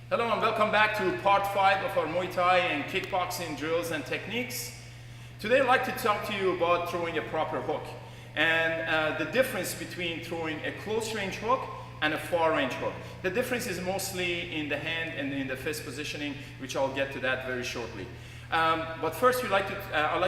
Hello and welcome back to part 5 of our Muay Thai and kickboxing drills and techniques. Today I'd like to talk to you about throwing a proper hook and the difference between throwing a close range hook and a far range hook. The difference is mostly in the hand and in the fist positioning, which I'll get to that very shortly. But first I'd like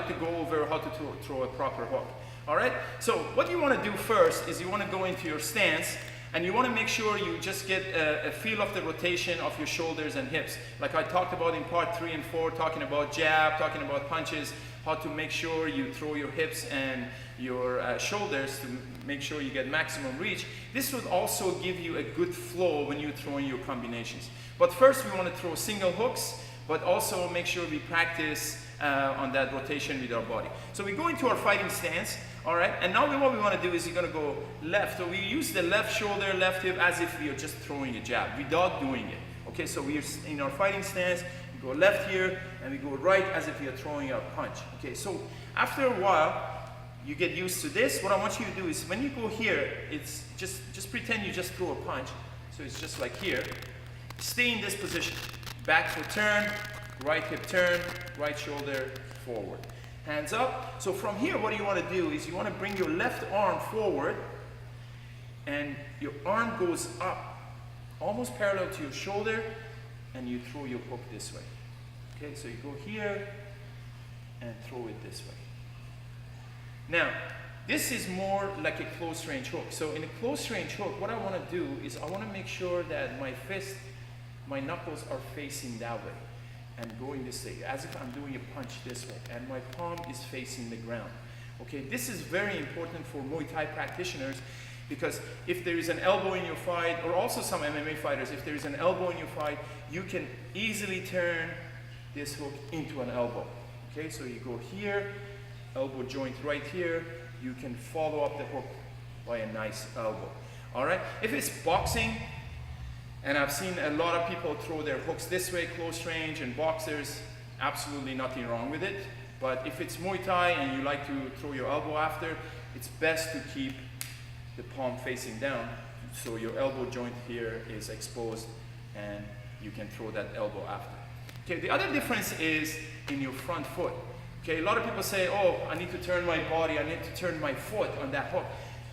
to go over how to throw a proper hook. Alright, so what you want to do first is you want to go into your stance and you want to make sure you just get a feel of the rotation of your shoulders and hips. Like I talked about in part 3 and 4, talking about jab, talking about punches, how to make sure you throw your hips and your shoulders to make sure you get maximum reach. This would also give you a good flow when you're throwing your combinations. But first we want to throw single hooks, but also make sure we practice on that rotation with our body. So we go into our fighting stance. Alright, and now what we want to do is you're going to go left. So we use the left shoulder, left hip as if we are just throwing a jab without doing it. Okay, so we are in our fighting stance, we go left here and we go right as if we are throwing a punch. Okay, so after a while you get used to this. What I want you to do is when you go here, it's just pretend you just throw a punch. So it's just like here. Stay in this position. Back foot turn, right hip turn, right shoulder forward. Hands up. So from here, what you want to do is you want to bring your left arm forward and your arm goes up almost parallel to your shoulder and you throw your hook this way. Okay, so you go here and throw it this way. Now, this is more like a close range hook. So in a close range hook, what I want to do is I want to make sure that my fist, my knuckles are facing that way and going this way, as if I'm doing a punch this way, and my palm is facing the ground. Okay, this is very important for Muay Thai practitioners because if there is an elbow in your fight, or also some MMA fighters, if there is an elbow in your fight, you can easily turn this hook into an elbow. Okay, so you go here, elbow joint right here, you can follow up the hook by a nice elbow. All right, if it's boxing, and I've seen a lot of people throw their hooks this way, close range, and boxers, absolutely nothing wrong with it. But if it's Muay Thai and you like to throw your elbow after, it's best to keep the palm facing down so your elbow joint here is exposed and you can throw that elbow after. Okay, the other difference is in your front foot. Okay, a lot of people say, oh, I need to turn my body, I need to turn my foot on that hook.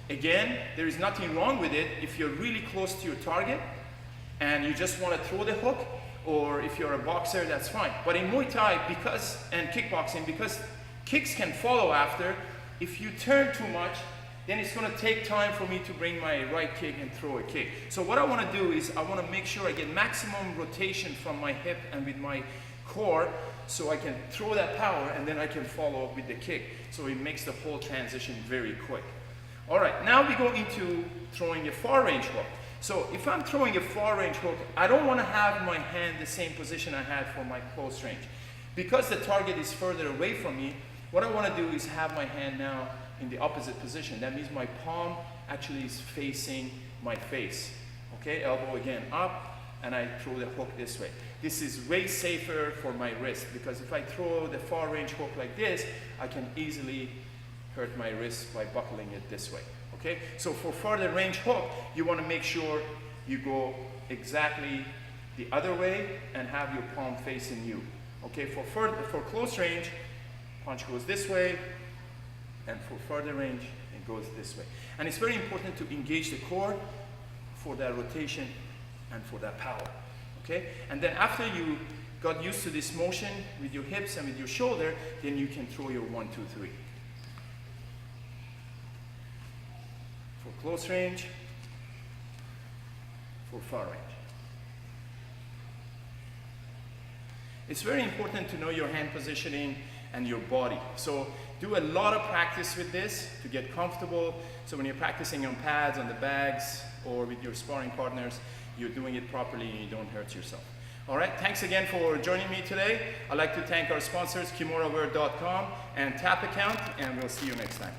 Again, there is nothing wrong with it if you're really close to your target and you just want to throw the hook, or if you're a boxer, that's fine. But in Muay Thai, and kickboxing, because kicks can follow after, if you turn too much, then it's going to take time for me to bring my right kick and throw a kick. So what I want to do is I want to make sure I get maximum rotation from my hip and with my core, so I can throw that power and then I can follow up with the kick. So it makes the whole transition very quick. All right, now we go into throwing a far range hook. So if I'm throwing a far range hook, I don't want to have my hand the same position I had for my close range. Because the target is further away from me, what I want to do is have my hand now in the opposite position. That means my palm actually is facing my face. Okay, elbow again up, and I throw the hook this way. This is way safer for my wrist, because if I throw the far range hook like this, I can easily hurt my wrist by buckling it this way. Okay, so for further range hook, you want to make sure you go exactly the other way and have your palm facing you. Okay, for close range, punch goes this way, and for further range, it goes this way. And it's very important to engage the core for that rotation and for that power. Okay, and then after you got used to this motion with your hips and with your shoulder, then you can throw your 1, 2, 3. For close range, for far range. It's very important to know your hand positioning and your body. So do a lot of practice with this to get comfortable. So when you're practicing on pads, on the bags, or with your sparring partners, you're doing it properly and you don't hurt yourself. All right, thanks again for joining me today. I'd like to thank our sponsors, KimoraWear.com and Tap Account, and we'll see you next time.